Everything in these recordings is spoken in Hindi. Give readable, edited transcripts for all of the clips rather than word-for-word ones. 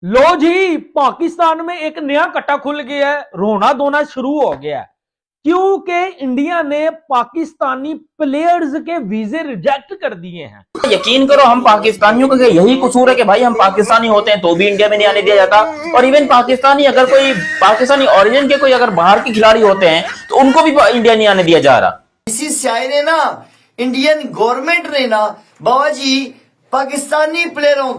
लो जी, पाकिस्तान में एक नया कट्टा खुल गया है। रोना धोना शुरू हो गया है क्योंकि इंडिया ने पाकिस्तानी प्लेयर्स के वीजे रिजेक्ट कर दिए हैं। यकीन करो हम पाकिस्तानियों का यही कसूर है कि भाई हम पाकिस्तानी होते हैं तो भी इंडिया में नहीं आने दिया जाता। और इवन पाकिस्तानी अगर कोई पाकिस्तानी ओरिजिन के कोई अगर बाहर के खिलाड़ी होते हैं तो उनको भी इंडिया नहीं आने दिया जा रहा। बीसीसीआई ने ना, इंडियन गवर्नमेंट ने ना बाबा जी पाकिस्तानी प्लेयरों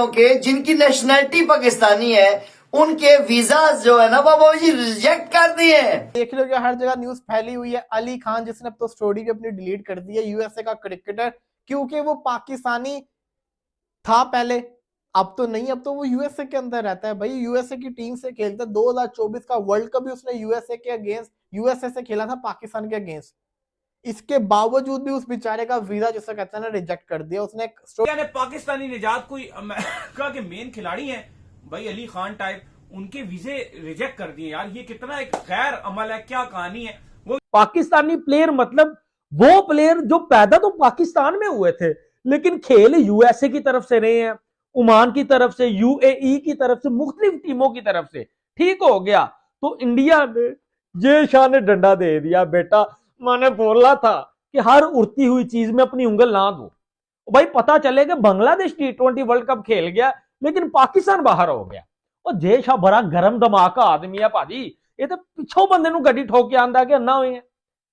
के जिनकी नेशनैलिटी पाकिस्तानी है उनके वीजा जो है ना बाबा जी रिजेक्ट कर दिए हैं। देख लो कि हर जगह न्यूज फैली हुई है। अली खान जिसने अब तो स्टोरी भी अपनी डिलीट कर दी है, यूएसए का क्रिकेटर, क्योंकि वो पाकिस्तानी था पहले, अब तो नहीं, अब तो वो यूएसए के अंदर रहता है। भाई यूएसए की टीम से खेलता है, 2024 का वर्ल्ड कप भी उसने यूएसए से खेला था, पाकिस्तान के अगेंस्ट। इसके बावजूद भी उस बेचारे का वीजा जिसे कहते हैं ना रिजेक्ट कर दिया उसने। पाकिस्तानी निजात कोई अमेरिका के मेन खिलाड़ी हैं भाई अली खान टाइप, उनके वीजे रिजेक्ट कर दिए। यार ये कितना एक खैर अमल है, क्या कहानी है। वो पाकिस्तानी प्लेयर मतलब वो प्लेयर जो पैदा तो पाकिस्तान में हुए थे लेकिन खेल यूएसए की तरफ से रहे हैं, ओमान की तरफ से, यूएई की तरफ से, मुख्तलिफ टीमों की तरफ से। ठीक हो गया तो इंडिया ने ये शाह ने डंडा दे दिया। बेटा मैंने बोला था कि हर उड़ती हुई चीज में अपनी उंगल ना दो। भाई पता चले कि बांग्लादेश T20 वर्ल्ड कप खेल गया लेकिन पाकिस्तान बाहर हो गया। और जय शाह बड़ा गरम दिमाग का आदमी है भाजी, ये तो पिछो बंदे नु गड्डी ठोक के आंदा के अन्ना हुए हैं।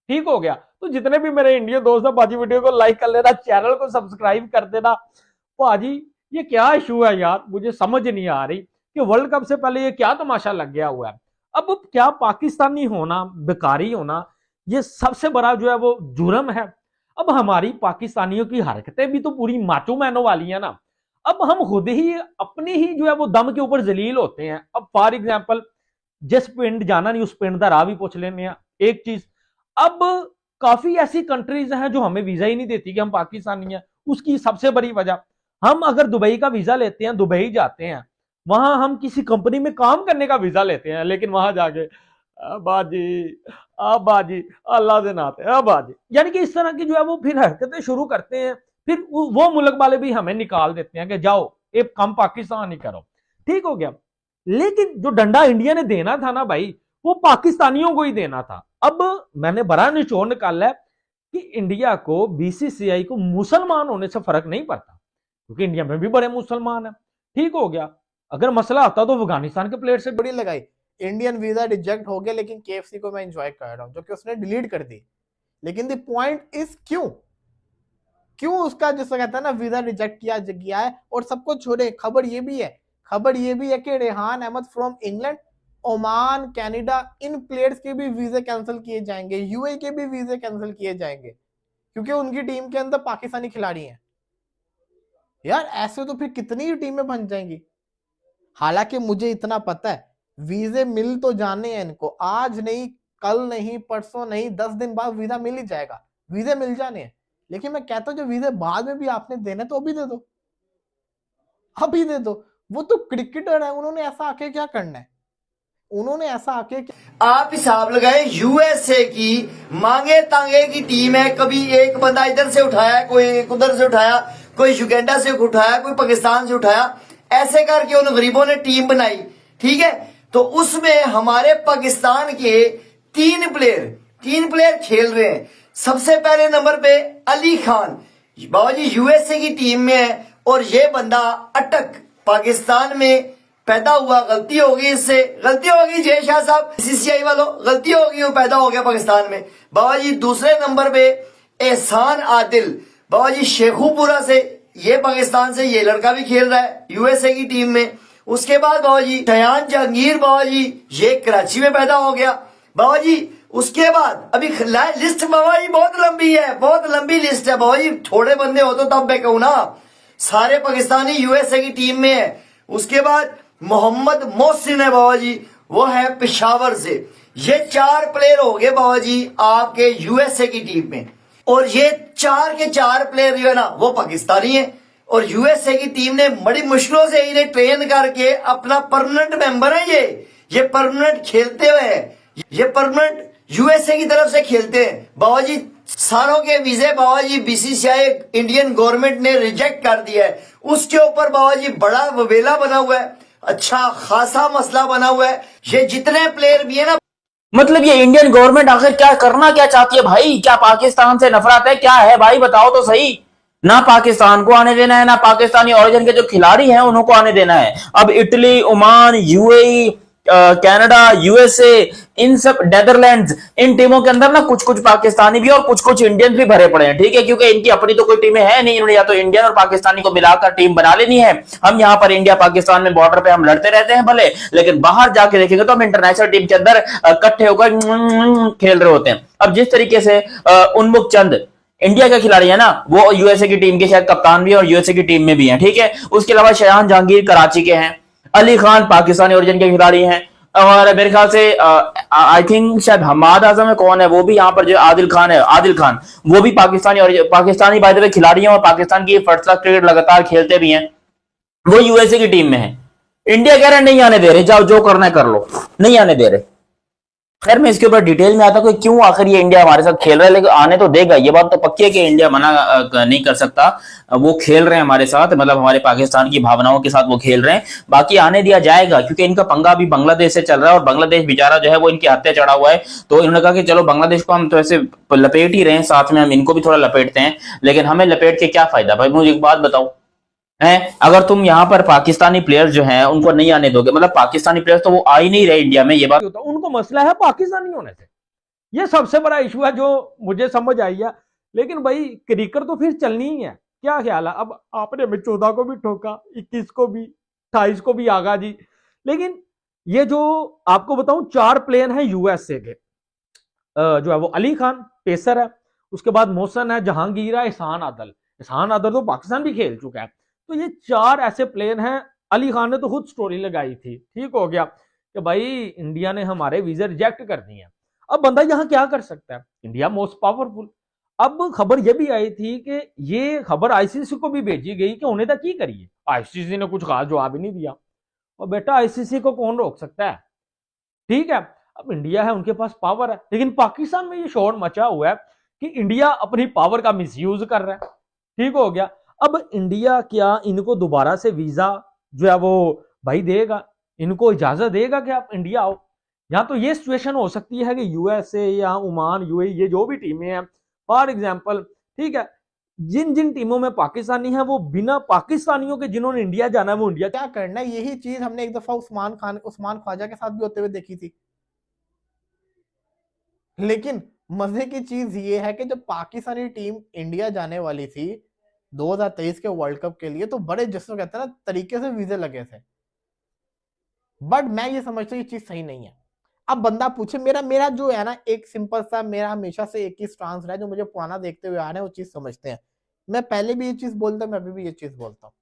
ठीक हो गया तो जितने भी मेरे इंडियन दोस्त हैं भाजी, वीडियो को लाइक कर लेना, चैनल को सब्सक्राइब कर देना। भाजी ये क्या इशू है यार, मुझे समझ नहीं आ रही कि वर्ल्ड कप से पहले ये क्या तमाशा लग गया हुआ है। अब क्या पाकिस्तानी होना, बेकारी होना, ये सबसे बड़ा जो है वो जुर्म है। अब हमारी पाकिस्तानियों की हरकतें भी तो पूरी माचो मैनों वाली है ना। अब हम खुद ही अपने ही जो है वो दम के ऊपर जलील होते हैं। अब फॉर एग्जाम्पल जिस पिंड जाना नहीं उस पिंड का राह भी पूछ लेने हैं। एक चीज, अब काफी ऐसी कंट्रीज हैं जो हमें वीजा ही नहीं देती कि हम पाकिस्तानी हैं। उसकी सबसे बड़ी वजह, हम अगर दुबई का वीजा लेते हैं, दुबई जाते हैं, वहां हम किसी कंपनी में काम करने का वीजा लेते हैं, लेकिन वहां जाके बाजी अल्लाह से नाते बाजी, यानी कि इस तरह की जो है वो फिर हरकतें शुरू करते हैं। फिर वो मुल्क वाले भी हमें निकाल देते हैं कि जाओ एक कम पाकिस्तान ही करो। ठीक हो गया, लेकिन जो डंडा इंडिया ने देना था ना भाई, वो पाकिस्तानियों को ही देना था। अब मैंने बड़ा निचोड़ निकाला है कि इंडिया को, बीसीसीआई को मुसलमान होने से फर्क नहीं पड़ता क्योंकि इंडिया में भी बड़े मुसलमान हैं। ठीक हो गया, अगर मसला आता तो अफगानिस्तान के प्लेयर से बड़ी लगाई। इंडियन वीजा रिजेक्ट हो गया लेकिन केएफसी को मैं एंजॉय कर रहा हूं जो कि उसने डिलीट कर दी। लेकिन द पॉइंट इज क्यों उसका जिसको कहता है ना वीजा रिजेक्ट किया गया है। और सबको छोड़े, खबर ये भी है कि Rehan Ahmed from England, Oman, Canada, इन प्लेयर्स के भी वीजे कैंसिल किए जाएंगे, यूएई के भी वीजे कैंसिल किए जाएंगे क्योंकि उनकी टीम के अंदर पाकिस्तानी खिलाड़ी हैं। यार ऐसे तो फिर कितनी ही टीमें बन जाएंगी। हालांकि मुझे इतना पता है वीजे मिल तो जाने हैं इनको, आज नहीं, कल नहीं, परसों नहीं, 10 दिन बाद वीजा मिल ही जाएगा, वीजे मिल जाने हैं। लेकिन मैं कहता हूं जो वीजे बाद में भी आपने देने तो अभी दे दो। वो तो क्रिकेटर है, उन्होंने ऐसा आके क्या करना है, आप हिसाब लगाए, यूएसए की मांगे तांगे की टीम है। कभी एक बंदा इधर से उठाया, कोई उधर से उठाया, कोई युगांडा से उठाया, कोई पाकिस्तान से उठाया, ऐसे करके उन गरीबों ने टीम बनाई। ठीक है, तो उसमें हमारे पाकिस्तान के तीन प्लेयर खेल रहे हैं। सबसे पहले नंबर पे अली खान, बाबा जी यूएसए की टीम में है और ये बंदा अटक पाकिस्तान में पैदा हुआ। गलती होगी जय शाह साहब, बीसीसीआई वालों, गलती होगी, वो पैदा हो गया पाकिस्तान में। बाबा जी दूसरे नंबर पे एहसान आदिल, बाबा जी शेखुपुरा से, ये पाकिस्तान से, ये लड़का भी खेल रहा है यूएसए की टीम में। उसके बाद बाबा जी शयान जहांगीर, बाबा जी ये कराची में पैदा हो गया बाबा जी। उसके बाद अभी लिस्ट बाबा जी बहुत लंबी लिस्ट है बाबा जी। थोड़े बंदे हो तो तब मैं कहूं ना, सारे पाकिस्तानी यूएसए की टीम में है। उसके बाद मोहम्मद मोहसिन है बाबा जी, वो है पेशावर से। ये 4 प्लेयर हो गए बाबा जी आपके यूएसए की टीम में। और ये 4 के 4 प्लेयर जो है ना वो पाकिस्तानी है। और यूएसए की टीम ने बड़ी मुश्किलों से इन्हें ट्रेन करके अपना परमानेंट मेंबर है। ये परमानेंट खेलते हुए है, ये परमानेंट यूएसए की तरफ से खेलते हैं बाबा जी। सारों के वीजे बाबा जी बीसीसीआई इंडियन गवर्नमेंट ने रिजेक्ट कर दिया है। उसके ऊपर बाबा जी बड़ा वबेला बना हुआ है, अच्छा खासा मसला बना हुआ है। ये जितने प्लेयर भी है ना, मतलब ये इंडियन गवर्नमेंट आखिर क्या करना क्या चाहती है भाई? क्या पाकिस्तान से नफरत है? क्या है भाई, बताओ तो सही। ना पाकिस्तान को आने देना है, ना पाकिस्तानी ओरिजिन के जो खिलाड़ी हैं उनको आने देना है। अब Italy, Oman, UAE, Canada, USA, इन सब, नेदरलैंड्स, इन टीमों के अंदर ना कुछ कुछ पाकिस्तानी भी और कुछ कुछ इंडियन भी भरे पड़े हैं, ठीक है, क्योंकि इनकी अपनी तो कोई टीमें है नहीं। इन्होंने या तो इंडियन और पाकिस्तानी को मिलाकर टीम बना लेनी है। हम यहाँ पर इंडिया पाकिस्तान में बॉर्डर पे हम लड़ते रहते हैं भले, लेकिन बाहर जाके देखेंगे तो हम इंटरनेशनल टीम के अंदर इकट्ठे होकर खेल रहे होते हैं। अब जिस तरीके से उन्मुख चंद इंडिया के खिलाड़ी है ना, वो यूएसए की टीम के शायद कप्तान भी और यूएसए की टीम में भी हैं, ठीक है। उसके अलावा शयान जहांगीर कराची के हैं, अली खान पाकिस्तानी ओरिजिन के खिलाड़ी हैं, और मेरे ख्याल से आई थिंक शायद हमाद आजम है, कौन है वो भी यहाँ पर, जो आदिल खान है, आदिल खान, वो भी पाकिस्तानी बाय द वे खिलाड़ी हैं और पाकिस्तान की फर्स्ट क्लास क्रिकेट लगातार खेलते भी हैं। वो यूएसए की टीम में है। इंडिया कह रहे नहीं आने दे रहे, जाओ जो करना है कर लो, नहीं आने दे रहे। खैर मैं इसके ऊपर डिटेल में आता हूँ कि क्यों आखिर ये इंडिया हमारे साथ खेल रहा है, लेकिन आने तो देगा, ये बात तो पक्की है कि इंडिया मना नहीं कर सकता। वो खेल रहे हैं हमारे साथ, मतलब हमारे पाकिस्तान की भावनाओं के साथ वो खेल रहे हैं। बाकी आने दिया जाएगा क्योंकि इनका पंगा भी बांग्लादेश से चल रहा है और बांग्लादेश बेचारा जो है वो इनके हत्या चढ़ा हुआ है। तो इन्होंने कहा कि चलो बांग्लादेश को हम तो ऐसे लपेट ही रहे हैं, साथ में हम इनको भी थोड़ा लपेटते हैं, लेकिन हमें लपेट के क्या फायदा भाई? मुझे एक बात बताओ, हैं, अगर तुम यहाँ पर पाकिस्तानी प्लेयर्स जो हैं उनको नहीं आने दोगे, मतलब पाकिस्तानी प्लेयर्स तो वो आ ही नहीं रहे इंडिया में, ये बात होता उनको मसला है पाकिस्तानी होने से, ये सबसे बड़ा इशू है जो मुझे समझ आई है। लेकिन भाई क्रिकेट तो फिर चलनी ही है, क्या ख्याल है? अब आपने हमें 14 को भी ठोका, 21 को भी, 28 को भी आगा जी। लेकिन ये जो आपको बताऊं 4 प्लेयर हैं यूएसए के, जो है वो अली खान पेसर है, उसके बाद मोहसन है, जहांगीर है, एहसान आदल तो पाकिस्तान भी खेल चुका है। तो ये 4 ऐसे प्लेयर हैं। अली खान ने तो खुद स्टोरी लगाई थी, ठीक हो गया कि भाई इंडिया ने हमारे वीजे रिजेक्ट कर दिए। अब बंदा यहां क्या कर सकता है? India most powerful. अब खबर यह भी आई थी कि ये खबर आईसीसी को भी भेजी गई कि उन्हें तक की करिए। आईसीसी ने कुछ खास जवाब ही नहीं दिया, और बेटा आईसीसी को कौन रोक सकता है? ठीक है, अब इंडिया है, उनके पास पावर है, लेकिन पाकिस्तान में ये शोर मचा हुआ है कि इंडिया अपनी पावर का मिसयूज कर रहा है, ठीक हो गया। अब इंडिया क्या इनको दोबारा से वीजा जो है वो भाई देगा, इनको इजाजत देगा कि आप इंडिया आओ? यहाँ तो ये सिचुएशन हो सकती है कि यूएसए या ओमान, यूएई, ये जो भी टीमें हैं फॉर एग्जांपल, ठीक है, जिन जिन टीमों में पाकिस्तानी है वो बिना पाकिस्तानियों के जिन्होंने इंडिया जाना है वो इंडिया क्या करना है। यही चीज हमने एक दफा उस्मान ख्वाजा के साथ भी होते हुए देखी थी। लेकिन मजे की चीज ये है कि जब पाकिस्तानी टीम इंडिया जाने वाली थी 2023 के वर्ल्ड कप के लिए, तो बड़े जिसको कहते हैं ना तरीके से वीजे लगे थे। बट मैं ये समझता हूँ ये चीज सही नहीं है। अब बंदा पूछे, मेरा जो है ना एक सिंपल सा, मेरा हमेशा से एक ही स्टांस रहा है, जो मुझे पुराना देखते हुए आ रहे हैं वो चीज समझते हैं। मैं पहले भी ये चीज बोलता हूँ, मैं अभी भी ये चीज बोलता हूँ।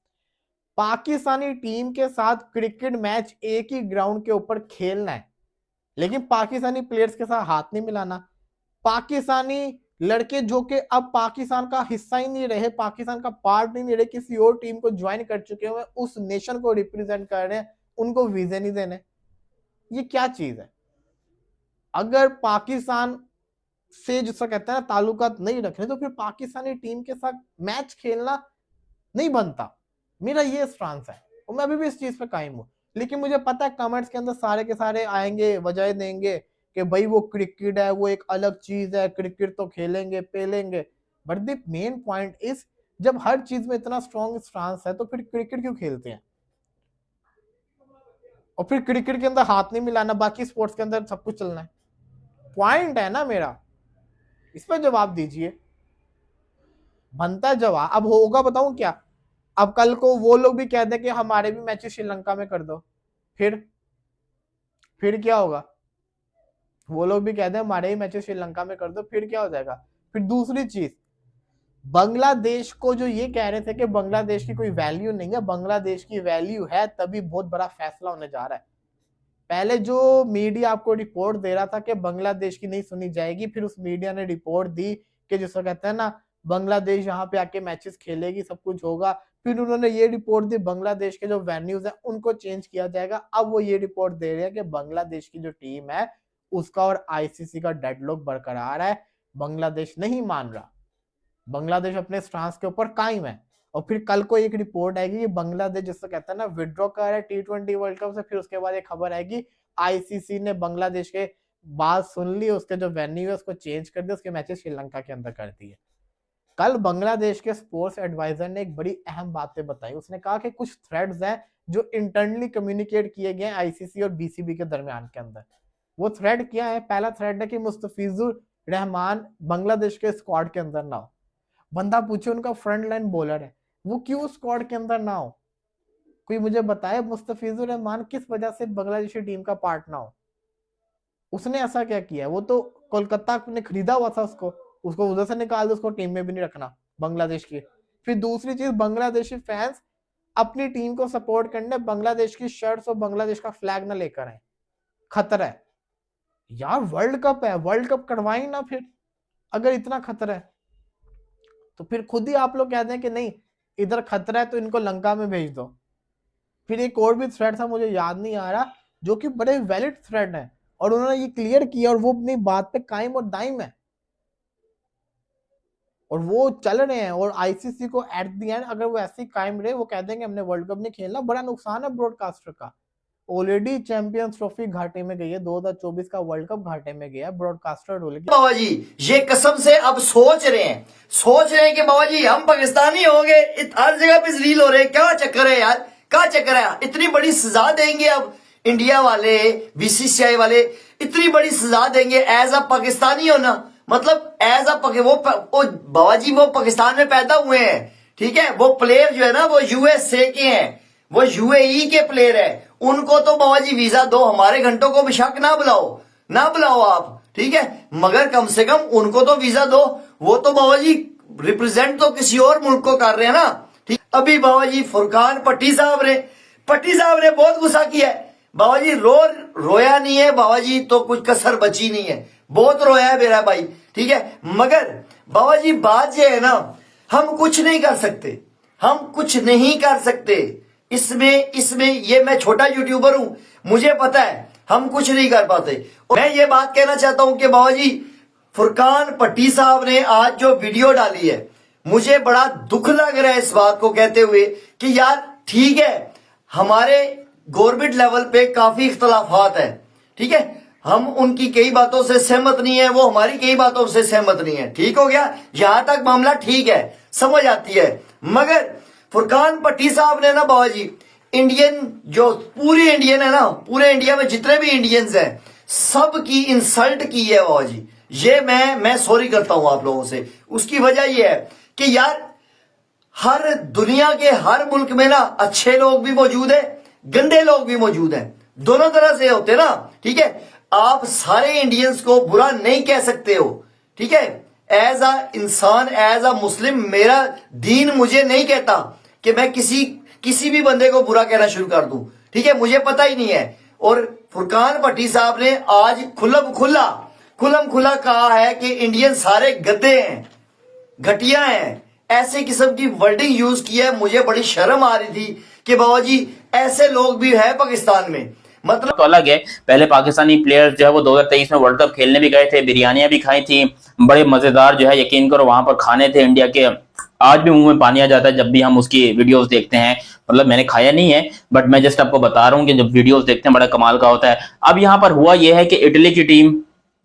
पाकिस्तानी टीम के साथ क्रिकेट मैच एक ही ग्राउंड के ऊपर खेलना है, लेकिन पाकिस्तानी प्लेयर्स के साथ हाथ नहीं मिलाना। पाकिस्तानी लड़के जो कि अब पाकिस्तान का हिस्सा ही नहीं रहे, पाकिस्तान का पार्ट नहीं रहे, किसी और टीम को ज्वाइन कर चुके हुए, उस नेशन को रिप्रेजेंट कर रहे हैं, उनको वीजे नहीं देने। ये क्या चीज है? अगर पाकिस्तान से जिसका कहते हैं ना ताल्लुकात नहीं रखने, तो फिर पाकिस्तानी टीम के साथ मैच खेलना नहीं बनता। मेरा ये स्टांस है और मैं अभी भी इस चीज पे कायम हूं। लेकिन मुझे पता है कमेंट्स के अंदर सारे के सारे आएंगे, वजह देंगे कि भाई वो क्रिकेट है, वो एक अलग चीज है, क्रिकेट तो खेलेंगे पेलेंगे। But the main point is, जब हर चीज में इतना स्ट्रॉन्ग स्टांस है तो फिर क्रिकेट क्यों खेलते हैं? और फिर क्रिकेट के अंदर हाथ नहीं मिलाना, बाकी स्पोर्ट्स के अंदर सब कुछ चलना है। पॉइंट है ना मेरा, इस पर जवाब दीजिए। बनता जवाब अब होगा, बताऊं क्या? अब कल को वो लोग भी कह दें कि हमारे भी मैचेस श्रीलंका में कर दो, फिर क्या होगा? वो लोग भी कह दें हमारे ही मैचेस श्रीलंका में कर दो, फिर क्या हो जाएगा? फिर दूसरी चीज, बांग्लादेश को जो ये कह रहे थे कि बांग्लादेश की कोई वैल्यू नहीं है, बांग्लादेश की वैल्यू है, तभी बहुत बड़ा फैसला होने जा रहा है। पहले जो मीडिया आपको रिपोर्ट दे रहा था कि बांग्लादेश की नहीं सुनी जाएगी, फिर उस मीडिया ने रिपोर्ट दी कि जिसको कहते हैं ना बांग्लादेश यहाँ पे आके मैचेस खेलेगी, सब कुछ होगा। फिर उन्होंने ये रिपोर्ट दी बांग्लादेश के जो वेन्यूज है उनको चेंज किया जाएगा। अब वो ये रिपोर्ट दे रहे हैं कि बांग्लादेश की जो टीम है उसका और आईसीसी का डेडलॉक बरकरार है, बांग्लादेश नहीं मान रहा, बांग्लादेश अपने स्टांस के ऊपर कायम है। और फिर कल को एक रिपोर्ट आएगी कि बांग्लादेश जिसको कहता है ना विड्रॉ कर रहा है T20 वर्ल्ड कप से, फिर उसके बाद एक खबर आएगी आईसीसी ने बांग्लादेश के बात सुन ली, उसके जो वेन्यू है उसको चेंज कर दिया, उसके मैचेस श्रीलंका के अंदर कर दिए। कल बांग्लादेश के स्पोर्ट्स एडवाइजर ने एक बड़ी अहम बातें बताई। उसने कहा कि कुछ थ्रेड्स हैं जो इंटरनली कम्युनिकेट किए गए आईसीसी और बीसीबी के दरमियान के अंदर। वो थ्रेड क्या है? पहला थ्रेड है कि मुस्तफिजुर रहमान बांग्लादेश के स्क्वाड के अंदर ना हो। बंदा पूछे, उनका फ्रंट लाइन बॉलर है, वो क्यों स्क्वाड के अंदर ना हो? कोई मुझे बताए मुस्तफिजुर रहमान किस वजह से बांग्लादेशी टीम का पार्ट ना हो? उसने ऐसा क्या किया? वो तो कोलकाता ने खरीदा हुआ था उसको उधर से निकाल दो, उसको टीम में भी नहीं रखना बांग्लादेश की। फिर दूसरी चीज, बांग्लादेशी फैंस अपनी टीम को सपोर्ट करने बांग्लादेश की शर्ट्स और बांग्लादेश का फ्लैग ना लेकर आए, खतरा है यार। वर्ल्ड कप है, वर्ल्ड कप करवाएं ना फिर, अगर इतना खतरा है तो फिर खुद ही आप लोग कहते हैं कि नहीं इधर खतरा है तो इनको लंका में भेज दो। फिर एक और भी थ्रेड था, मुझे याद नहीं आ रहा, जो कि बड़े वैलिड थ्रेड है और उन्होंने ये क्लियर किया और वो अपनी बात पे कायम और दायम है और वो चल रहे हैं। और आईसीसी को एट द एंड अगर वो ऐसे ही कायम रहे, वो कह देंगे हमने वर्ल्ड कप नहीं खेलना, बड़ा नुकसान है ब्रॉडकास्टर का। ऑलरेडी चैंपियंस ट्रॉफी घाटे में गई है, 2024 का वर्ल्ड कप घाटे में गया, ब्रॉडकास्टर रोल गया। बाबा जी ये कसम से अब सोच रहे हैं कि बाबा जी हम पाकिस्तानी हो गए, हर जगह पे जलील हो रहे हैं। क्या चक्कर है यार, क्या चक्कर है? इतनी बड़ी सजा देंगे अब इंडिया वाले, बीसीसीआई वाले इतनी बड़ी सजा देंगे एज अ पाकिस्तानी होना, मतलब एज अ वो बाबा जी वो पाकिस्तान में पैदा हुए हैं, ठीक है। वो प्लेयर जो है ना वो यूएसए के हैं, वो यूएई के प्लेयर है, उनको तो बाबा जी वीजा दो, हमारे घंटों को बेशक ना बुलाओ आप, ठीक है, मगर कम से कम उनको तो वीजा दो। वो तो बाबा जी रिप्रेजेंट तो किसी और मुल्क को कर रहे हैं ना, ठीक। अभी बाबा जी फुरकान पट्टी साहब ने बहुत गुस्सा किया है। बाबा जी रोया नहीं है बाबा जी, तो कुछ कसर बची नहीं है, बहुत रोया है मेरा भाई, ठीक है। मगर बाबा जी बात ये है ना, हम कुछ नहीं कर सकते इसमें ये मैं छोटा यूट्यूबर हूं, मुझे पता है हम कुछ नहीं कर पाते। और मैं ये बात कहना चाहता हूं कि बाबा जी फुरकान पट्टी साहब ने आज जो वीडियो डाली है, मुझे बड़ा दुख लग रहा है इस बात को कहते हुए कि यार ठीक है, हमारे गवर्नमेंट लेवल पे काफी इख्तलाफात है, ठीक है, हम उनकी कई बातों से सहमत नहीं है, वो हमारी कई बातों से सहमत नहीं है, ठीक हो गया, यहां तक मामला ठीक है, समझ आती है। मगर फुरकान पट्टी साहब ने ना बाबा जी इंडियन जो पूरी इंडियन है ना, पूरे इंडिया में जितने भी इंडियंस हैं सबकी इंसल्ट की है बाबा जी। ये मैं सॉरी करता हूं आप लोगों से। उसकी वजह यह है कि यार हर दुनिया के हर मुल्क में ना अच्छे लोग भी मौजूद है, गंदे लोग भी मौजूद हैं, दोनों तरह से होते ना, ठीक है। आप सारे इंडियंस को बुरा नहीं कह सकते हो, ठीक है। एज अ इंसान, एज अ मुस्लिम, मेरा दीन मुझे नहीं कहता कि मैं किसी भी बंदे को बुरा कहना शुरू कर दूं, ठीक है, मुझे पता ही नहीं है। और फुरकान भट्टी साहब ने आज खुल्लम खुला कहा है कि इंडियन सारे गद्दे हैं, घटिया हैं, ऐसे किस्म की वर्डिंग यूज की है। मुझे बड़ी शर्म आ रही थी कि बाबा जी ऐसे लोग भी है पाकिस्तान में, मतलब तो अलग है। पहले पाकिस्तानी प्लेयर्स जो है वो 2023 में वर्ल्ड कप खेलने भी गए थे, बिरयानियां भी खाई थी, बड़े मजेदार जो है यकीन करो वहां पर खाने थे इंडिया के। आज भी मुंह में पानी आ जाता है जब भी हम उसकी वीडियोस देखते हैं, मतलब मैंने खाया नहीं है बट मैं जस्ट आपको बता रहा हूँ कि जब वीडियोस देखते हैं बड़ा कमाल का होता है। अब यहाँ पर हुआ यह है कि इटली की टीम,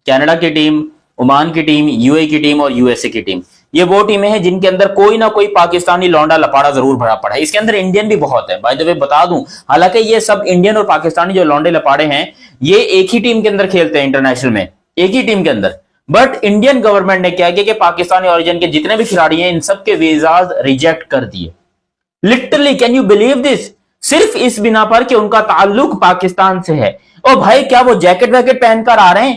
कनाडा की टीम, ओमान की टीम, यूएई की टीम और यूएसए की टीम, ये वो टीमें हैं जिनके अंदर कोई ना कोई पाकिस्तानी लौंडा लपाड़ा जरूर भरा पड़ा है। इसके अंदर इंडियन भी बहुत है, बाय द वे बता दूं, हालांकि ये सब इंडियन और पाकिस्तानी जो लौंडे लपाड़े हैं ये एक ही टीम के अंदर खेलते हैं इंटरनेशनल में, एक ही टीम के अंदर। बट इंडियन गवर्नमेंट ने क्या किया कि पाकिस्तानी ओरिजिन के जितने भी खिलाड़ी हैं इन सबके वीजाज रिजेक्ट कर दिए। Literally, can you believe this? सिर्फ इस बिना पर कि उनका ताल्लुक पाकिस्तान से है। और भाई क्या वो जैकेट वैकेट पहनकर आ रहे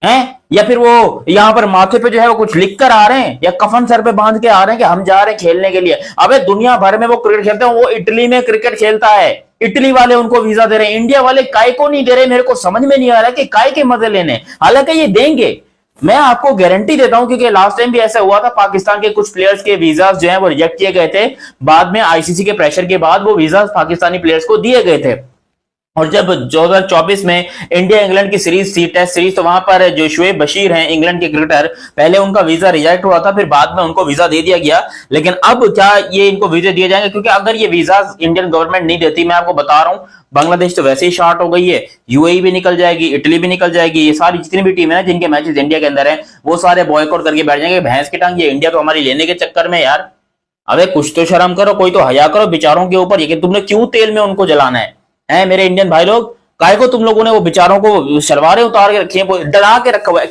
हैं या फिर वो यहां पर माथे पे जो है वो कुछ लिख कर आ रहे हैं या कफन सर पे बांध के आ रहे हैं कि हम जा रहे हैं खेलने के लिए? अबे दुनिया भर में वो क्रिकेट खेलते हैं, वो इटली में क्रिकेट खेलता है, इटली वाले उनको वीजा दे रहे हैं, इंडिया वाले काय को नहीं दे रहे? मेरे को समझ में नहीं आ रहा कि काय के मजे लेने। हालांकि ये देंगे, मैं आपको गारंटी देता हूं, क्योंकि लास्ट टाइम भी ऐसा हुआ था, पाकिस्तान के कुछ प्लेयर्स के वीजास जो है वो रिजेक्ट किए गए थे, बाद में आईसीसी के प्रेशर के बाद वो वीजा पाकिस्तानी प्लेयर्स को दिए गए थे। और जब 2024 में इंडिया इंग्लैंड की सीरीज थी, टेस्ट सीरीज, तो वहां पर जो शुएब बशीर हैं इंग्लैंड के क्रिकेटर, पहले उनका वीजा रिजेक्ट हुआ था, फिर बाद में उनको वीजा दे दिया गया। लेकिन अब क्या ये इनको वीजे दिए जाएंगे? क्योंकि अगर ये वीजा इंडियन गवर्नमेंट नहीं देती, मैं आपको बता रहा हूं, बांग्लादेश तो वैसे ही शार्ट हो गई है, यूएई भी निकल जाएगी, इटली भी निकल जाएगी, ये सारी जितनी भी टीम है ना जिनके मैचेस इंडिया के अंदर है, वो सारे बॉयकॉट करके बैठ जाएंगे। भैंस की टांग ये इंडिया तो हमारी लेने के चक्कर में यार, अबे कुछ तो शर्म करो, कोई तो हया करो बेचारों के ऊपर। ये तुमने क्यों तेल में उनको जलाना है मेरे इंडियन भाई लोग? काय को तुम लोगों ने वो बेचारों को सलवारें उतार के रखी हैं, डरा के रखा हुआ है।